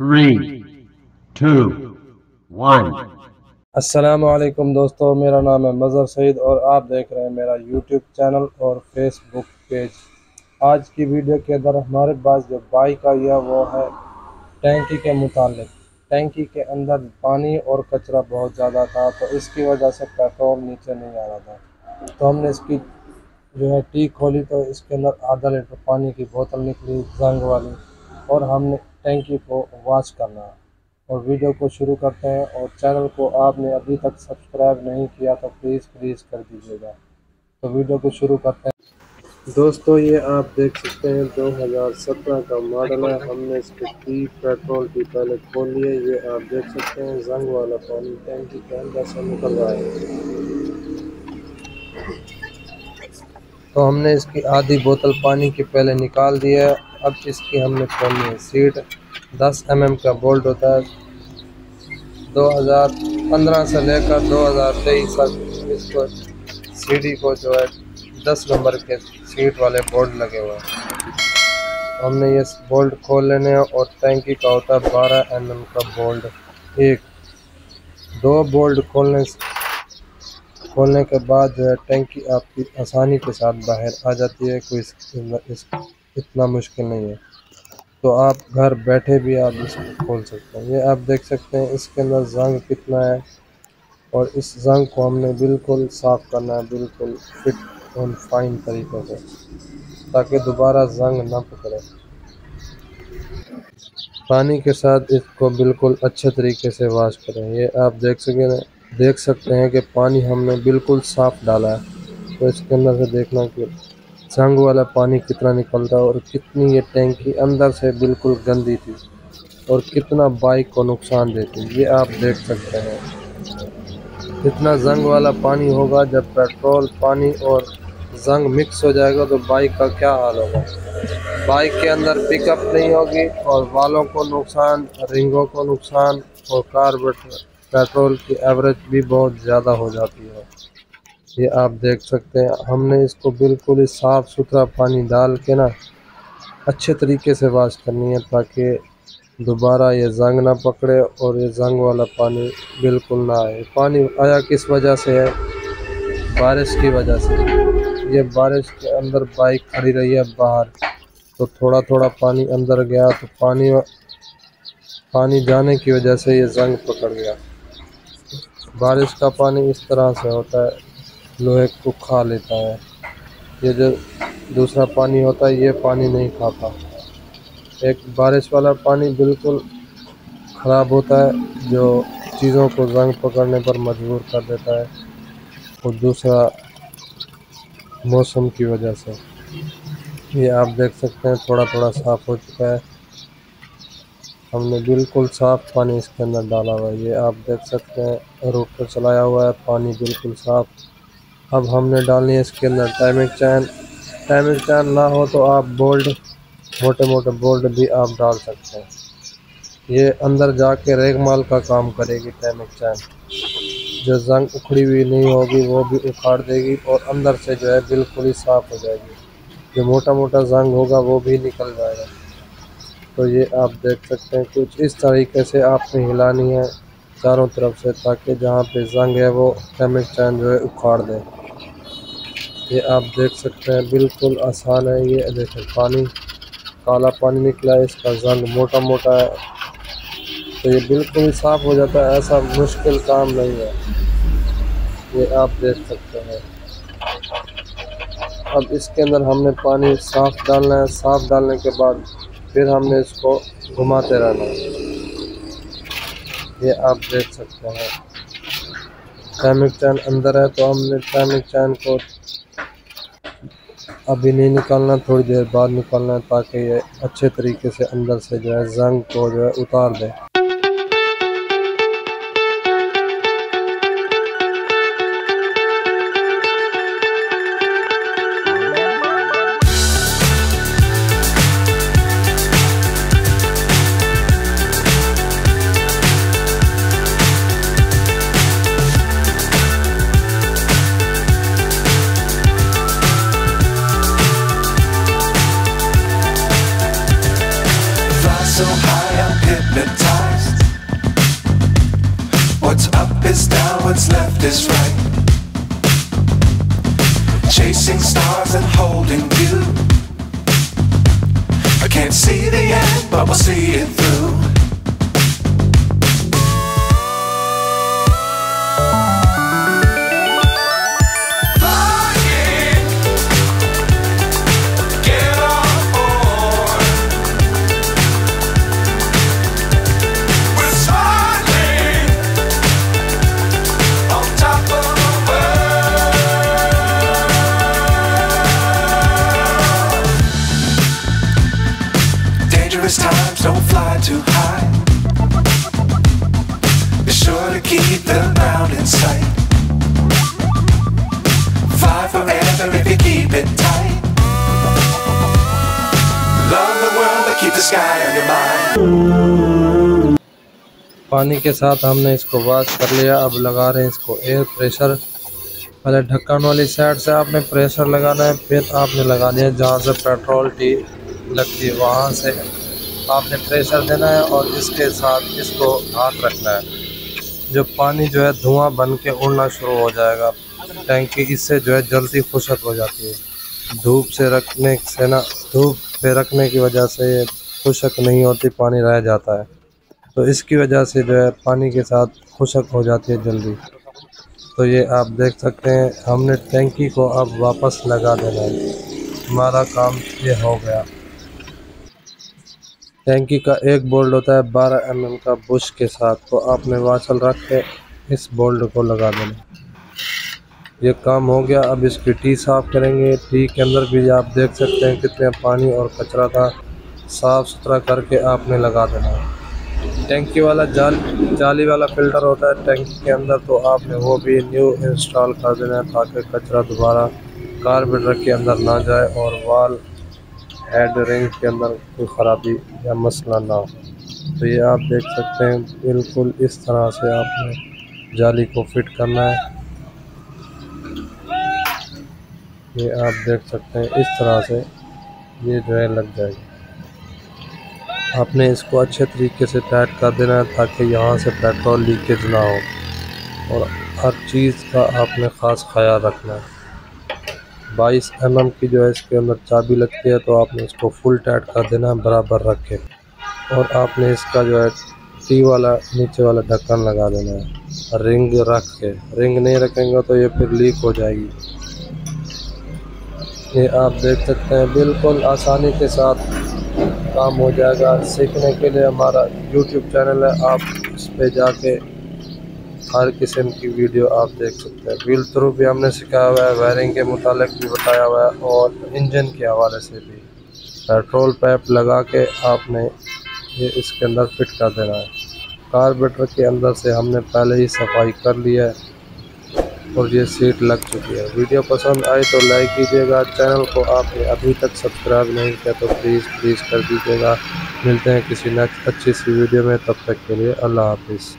3, 2, 1। अस्सलाम वालेकुम दोस्तों, मेरा नाम है मज़हर सईद और आप देख रहे हैं मेरा यूट्यूब चैनल और फेसबुक पेज। आज की वीडियो के अंदर हमारे पास जो बाइक आई है वो है टैंकी के मुतालिक। टैंकी के अंदर पानी और कचरा बहुत ज़्यादा था, तो इसकी वजह से पेट्रोल नीचे नहीं आ रहा था। तो हमने इसकी जो है टी खोली, तो इसके अंदर आधा लीटर पानी की बोतल निकली जंग वाली, और हमने टैंकी को वॉश करना है। और वीडियो को शुरू करते हैं। और चैनल को आपने अभी तक सब्सक्राइब नहीं किया तो प्लीज़ कर दीजिएगा। तो वीडियो को शुरू करते हैं। दोस्तों, ये आप देख सकते हैं 2017 का मॉडल है। हमने इसके टी पेट्रोल की पहले खोल लिए। ये आप देख सकते हैं जंग वाला पानी टैंकी के अंदर से निकल रहा है। तो हमने इसकी आधी बोतल पानी की पहले निकाल दी है। अब इसकी हमने खोलनी है सीट। 10 mm का बोल्ट होता है। 2015 से लेकर 2023 तक इसको सीढ़ी को जो है 10 नंबर के सीट वाले बोल्ट लगे हुए हैं। हमने ये बोल्ट खोल लेने हैं। और टैंकी का होता है 12 mm का बोल्ट। 2 बोल्ट खोलने के बाद जो है टैंकी आपकी आसानी के साथ बाहर आ जाती है। कोई इतना मुश्किल नहीं है। तो आप घर बैठे भी आप इसको खोल सकते हैं। ये आप देख सकते हैं इसके अंदर जंग कितना है। और इस जंग को हमने बिल्कुल साफ़ करना है, बिल्कुल फिट और फाइन तरीके से, ताकि दोबारा जंग ना पकड़े। पानी के साथ इसको बिल्कुल अच्छे तरीके से वॉश करें। ये आप देख सकते हैं कि पानी हमने बिल्कुल साफ़ डाला है। तो इसके अंदर से देखना कि जंग वाला पानी कितना निकलता है और कितनी ये टैंकी अंदर से बिल्कुल गंदी थी और कितना बाइक को नुकसान देती। ये आप देख सकते हैं इतना जंग वाला पानी होगा। जब पेट्रोल पानी और जंग मिक्स हो जाएगा तो बाइक का क्या हाल होगा। बाइक के अंदर पिकअप नहीं होगी और वालों को नुकसान, रिंगों को नुकसान, और कार्बोरेटर पेट्रोल की एवरेज भी बहुत ज़्यादा हो जाती है। ये आप देख सकते हैं हमने इसको बिल्कुल ही साफ़ सुथरा पानी डाल के ना अच्छे तरीके से वॉश करनी है, ताकि दोबारा ये जंग ना पकड़े और ये जंग वाला पानी बिल्कुल ना आए। पानी आया किस वजह से है? बारिश की वजह से। ये बारिश के अंदर बाइक खड़ी रही है बाहर, तो थोड़ा थोड़ा पानी अंदर गया, तो पानी जाने की वजह से ये जंग पकड़ गया। बारिश का पानी इस तरह से होता है, लोहे को खा लेता है। ये जो दूसरा पानी होता है ये पानी नहीं खाता। एक बारिश वाला पानी बिल्कुल ख़राब होता है, जो चीज़ों को जंग पकड़ने पर मजबूर कर देता है, और दूसरा मौसम की वजह से। ये आप देख सकते हैं थोड़ा थोड़ा साफ़ हो चुका है। हमने बिल्कुल साफ़ पानी इसके अंदर डाला हुआ है। ये आप देख सकते हैं रूट पर चलाया हुआ है, पानी बिल्कुल साफ़। अब हमने डालनी है इसके अंदर टाइमिंग चैन। टाइमिंग चैन ना हो तो आप मोटे मोटे बोल्ट भी आप डाल सकते हैं। ये अंदर जाके रेगमाल का काम करेगी टाइमिंग चैन। जो जंग उखड़ी हुई नहीं होगी वो भी उखाड़ देगी और अंदर से जो है बिल्कुल ही साफ़ हो जाएगी। जो मोटा मोटा जंग होगा वो भी निकल जाएगा। तो ये आप देख सकते हैं कुछ इस तरीके से आपने हिलानी है चारों तरफ से, ताकि जहाँ पे जंग है वो टाइमिंग चैन जो है उखाड़ दे। ये आप देख सकते हैं बिल्कुल आसान है। ये देखिए पानी काला पानी निकला है, इसका जंग मोटा मोटा है, तो ये बिल्कुल साफ़ हो जाता है। ऐसा मुश्किल काम नहीं है। ये आप देख सकते हैं। अब इसके अंदर हमने पानी साफ़ डालना है। साफ़ डालने के बाद फिर हमने इसको घुमाते रहना है। ये आप देख सकते हैं टाइमिंग चैन अंदर है, तो हमने टाइमिंग चैन को अभी नहीं निकालना, थोड़ी देर बाद निकालना है, ताकि ये अच्छे तरीके से अंदर से जो है जंग को जो है उतार दे। So high, I'm hypnotized. what's left is right. Chasing stars and holding you. I can't see the end, but we'll see it through. Times don't fly too high. Be sure to keep the ground in sight. Fly forever if you keep it tight. Love the world but keep the sky on your mind. पानी के साथ हमने इसको wash कर लिया। अब लगा रहे हैं इसको एयर प्रेशर। पहले ढक्कन वाली साइड से आपने प्रेशर लगाना है, फिर आपने लगा दिया जहाँ से पेट्रोल टी लगती है वहाँ से आपने प्रेशर देना है और इसके साथ इसको हाथ रखना है। जो पानी जो है धुआं बन के उड़ना शुरू हो जाएगा टैंकी, इससे जो है जल्दी खुशक हो जाती है। धूप से रखने से ना, धूप पे रखने की वजह से ये खुशक नहीं होती, पानी रह जाता है, तो इसकी वजह से जो है पानी के साथ खुशक हो जाती है जल्दी। तो ये आप देख सकते हैं हमने टैंकी को अब वापस लगा देना है। हमारा काम ये हो गया। टैंकी का एक बोल्ट होता है 12 mm का बुश के साथ, तो आपने वाचल रख के इस बोल्ट को लगा देना। ये काम हो गया। अब इसकी टी साफ़ करेंगे। टी के अंदर भी आप देख सकते हैं कितने पानी और कचरा था, साफ़ सुथरा करके आपने लगा देना। टैंकी वाला जाली वाला फ़िल्टर होता है टैंकी के अंदर, तो आपने वो भी न्यू इंस्टॉल कर देना है ताकि कचरा दोबारा कार्बोरेटर के अंदर ना जाए और वाल हेड रिंग के अंदर कोई ख़राबी या मसला ना हो। तो ये आप देख सकते हैं बिल्कुल इस तरह से आपने जाली को फिट करना है। ये आप देख सकते हैं इस तरह से ये जो है लग जाएगी। आपने इसको अच्छे तरीके से टाइट कर देना है ताकि यहाँ से पेट्रोल लीकेज ना हो और हर चीज़ का आपने ख़ास ख्याल रखना है। 22 mm की जो है इसके अंदर चाबी लगती है, तो आपने इसको फुल टाइट कर देना है बराबर रख के, और आपने इसका जो है टी वाला नीचे वाला ढक्कन लगा देना है रिंग रख के। रिंग नहीं रखेंगे तो ये फिर लीक हो जाएगी। ये आप देख सकते हैं बिल्कुल आसानी के साथ काम हो जाएगा। सीखने के लिए हमारा यूट्यूब चैनल है, आप इस पे जाके हर किस्म की वीडियो आप देख सकते हैं। व्हील थ्रू भी हमने सिखाया हुआ है, वायरिंग के मुतालिक भी बताया हुआ है और इंजन के हवाले से भी। पेट्रोल पाइप लगा के आपने ये इसके अंदर फिट कर देना है। कार्बोरेटर के अंदर से हमने पहले ही सफाई कर लिया है और ये सीट लग चुकी है। वीडियो पसंद आई तो लाइक कीजिएगा। चैनल को आपने अभी तक सब्सक्राइब नहीं किया तो प्लीज़ कर दीजिएगा। मिलते हैं किसी नेक्स्ट अच्छी सी वीडियो में, तब तक के लिए अल्लाह हाफिज़।